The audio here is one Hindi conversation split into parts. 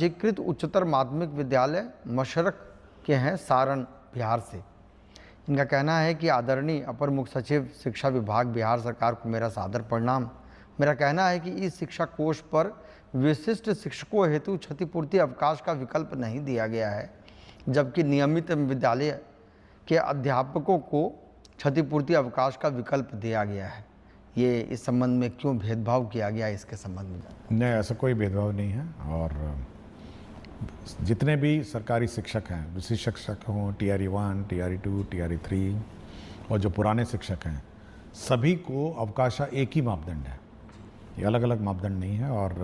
अधिकृत उच्चतर माध्यमिक विद्यालय मशरक के हैं, सारण बिहार से। इनका कहना है कि आदरणीय अपर मुख्य सचिव शिक्षा विभाग बिहार सरकार को मेरा सादर प्रणाम। मेरा कहना है कि इस शिक्षा कोष पर विशिष्ट शिक्षकों हेतु क्षतिपूर्ति अवकाश का विकल्प नहीं दिया गया है, जबकि नियमित विद्यालय के अध्यापकों को क्षतिपूर्ति अवकाश का विकल्प दिया गया है। ये इस संबंध में क्यों भेदभाव किया गया, इसके संबंध में? नहीं, ऐसा कोई भेदभाव नहीं है। और जितने भी सरकारी शिक्षक हैं, विशिष्ट शिक्षक हों, TRE 1, TRE 2, TRE 3 और जो पुराने शिक्षक हैं, सभी को अवकाश का एक ही मापदंड है। ये अलग अलग मापदंड नहीं है। और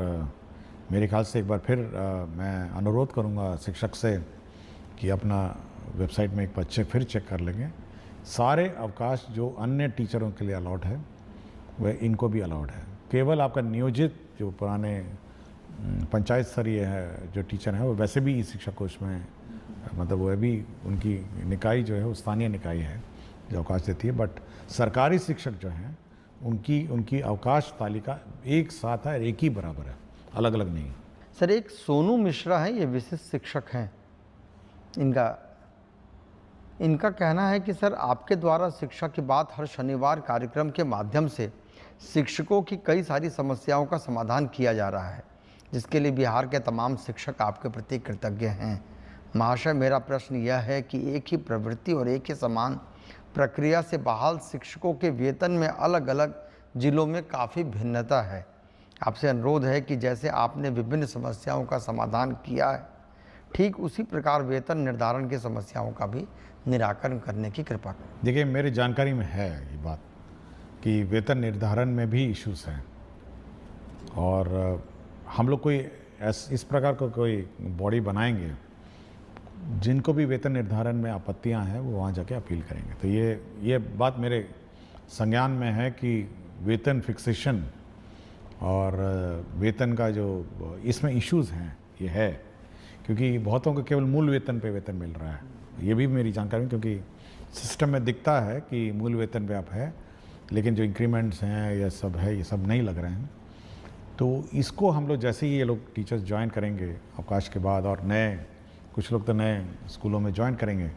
मेरे ख्याल से एक बार फिर मैं अनुरोध करूंगा शिक्षक से कि अपना वेबसाइट में एक बार फिर चेक कर लेंगे। सारे अवकाश जो अन्य टीचरों के लिए अलाउड है वह इनको भी अलाउड है। केवल आपका नियोजित जो पुराने पंचायत स्तरीय है जो टीचर हैं, वो वैसे भी इस शिक्षा कोष में मतलब वह भी उनकी निकाय जो है वो स्थानीय निकाय है जो अवकाश देती है। बट सरकारी शिक्षक जो हैं उनकी अवकाश तालिका एक साथ है, एक ही बराबर है, अलग अलग नहीं। सर, एक सोनू मिश्रा है, ये विशिष्ट शिक्षक हैं। इनका कहना है कि सर, आपके द्वारा शिक्षा की बात हर शनिवार कार्यक्रम के माध्यम से शिक्षकों की कई सारी समस्याओं का समाधान किया जा रहा है, जिसके लिए बिहार के तमाम शिक्षक आपके प्रति कृतज्ञ हैं। महाशय, मेरा प्रश्न यह है कि एक ही प्रवृत्ति और एक ही समान प्रक्रिया से बहाल शिक्षकों के वेतन में अलग अलग जिलों में काफ़ी भिन्नता है। आपसे अनुरोध है कि जैसे आपने विभिन्न समस्याओं का समाधान किया है, ठीक उसी प्रकार वेतन निर्धारण की समस्याओं का भी निराकरण करने की कृपा करें। देखिए, मेरी जानकारी में है ये बात कि वेतन निर्धारण में भी इश्यूज हैं, और हम लोग कोई इस प्रकार का कोई बॉडी बनाएंगे जिनको भी वेतन निर्धारण में आपत्तियां हैं वो वहाँ जाके अपील करेंगे। तो ये बात मेरे संज्ञान में है कि वेतन फिक्सेशन और वेतन का जो इसमें इश्यूज हैं ये है, क्योंकि बहुतों को केवल मूल वेतन पे वेतन मिल रहा है। ये भी मेरी जानकारी में, क्योंकि सिस्टम में दिखता है कि मूल वेतन पे आप है, लेकिन जो इंक्रीमेंट्स हैं ये सब है, ये सब नहीं लग रहे हैं। तो इसको हम लोग जैसे ही ये लोग टीचर्स ज्वाइन करेंगे अवकाश के बाद, और कुछ लोग तो नए स्कूलों में ज्वाइन करेंगे,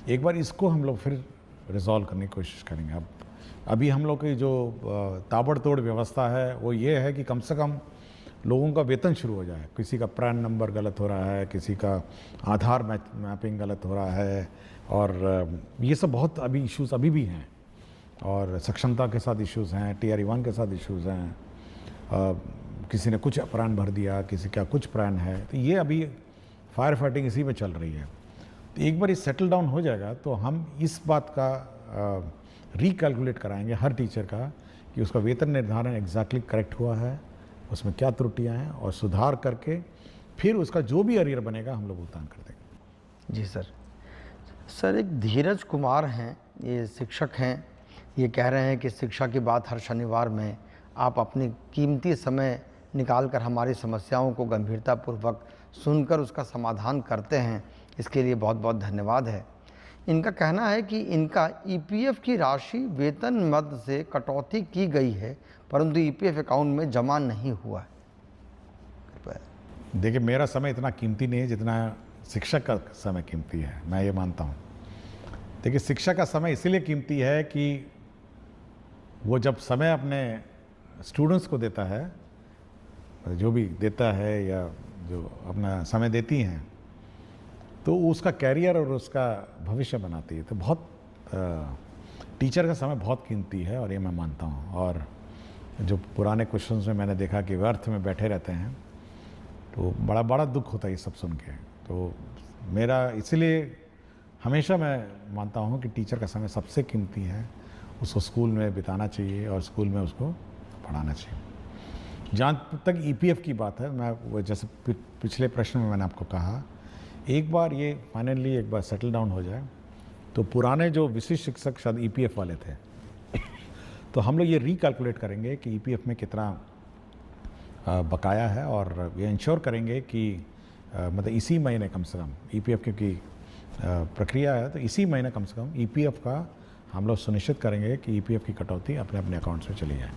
एक बार इसको हम लोग फिर रिजॉल्व करने की कोशिश करेंगे। अभी हम लोग की जो ताबड़तोड़ व्यवस्था है वो ये है कि कम से कम लोगों का वेतन शुरू हो जाए। किसी का प्रान नंबर गलत हो रहा है, किसी का आधार मैपिंग गलत हो रहा है, और ये सब बहुत अभी इश्यूज अभी भी हैं। और सक्षमता के साथ इश्यूज हैं, TRE 1 के साथ इश्यूज हैं, किसी ने कुछ प्राण भर दिया, किसी का कुछ प्राण है। तो ये अभी फायर फाइटिंग इसी में चल रही है। तो एक बार ये सेटल डाउन हो जाएगा तो हम इस बात का रिकैलकुलेट कराएंगे हर टीचर का कि उसका वेतन निर्धारण एग्जैक्टली करेक्ट हुआ है, उसमें क्या त्रुटियां हैं, और सुधार करके फिर उसका जो भी अरियर बनेगा हम लोग भुगतान कर देंगे। जी सर, एक धीरज कुमार हैं, ये शिक्षक हैं। ये कह रहे हैं कि शिक्षा की बात हर शनिवार में आप अपनी कीमती समय निकालकर हमारी समस्याओं को गंभीरतापूर्वक सुनकर उसका समाधान करते हैं, इसके लिए बहुत बहुत धन्यवाद है। इनका कहना है कि इनका EPF की राशि वेतन मद से कटौती की गई है, परंतु EPF अकाउंट में जमा नहीं हुआ है। देखिए, मेरा समय इतना कीमती नहीं है जितना शिक्षक का समय कीमती है, मैं ये मानता हूँ। देखिए, शिक्षक का समय इसीलिए कीमती है कि वो जब समय अपने स्टूडेंट्स को देता है, जो भी देता है या जो अपना समय देती हैं, तो उसका कैरियर और उसका भविष्य बनाती है। तो बहुत टीचर का समय बहुत कीमती है, और ये मैं मानता हूँ। और जो पुराने क्वेश्चंस में मैंने देखा कि व्यर्थ में बैठे रहते हैं, तो बड़ा बड़ा दुख होता है ये सब सुन के। तो मेरा इसलिए हमेशा मैं मानता हूँ कि टीचर का समय सबसे कीमती है, उसको स्कूल में बिताना चाहिए और स्कूल में उसको पढ़ाना चाहिए। जहाँ तक EPF की बात है, मैं वो जैसे पिछले प्रश्न में मैंने आपको कहा, एक बार ये फाइनली एक बार सेटल डाउन हो जाए तो पुराने जो विशिष्ट शिक्षक शायद EPF वाले थे तो हम लोग ये रिकैलकुलेट करेंगे कि EPF में कितना बकाया है, और ये इंश्योर करेंगे कि मतलब इसी महीने कम से कम EPF क्योंकि प्रक्रिया है, तो इसी महीने कम से कम EPF का हम लोग सुनिश्चित करेंगे कि EPF की कटौती अपने अपने अकाउंट्स में चली जाए।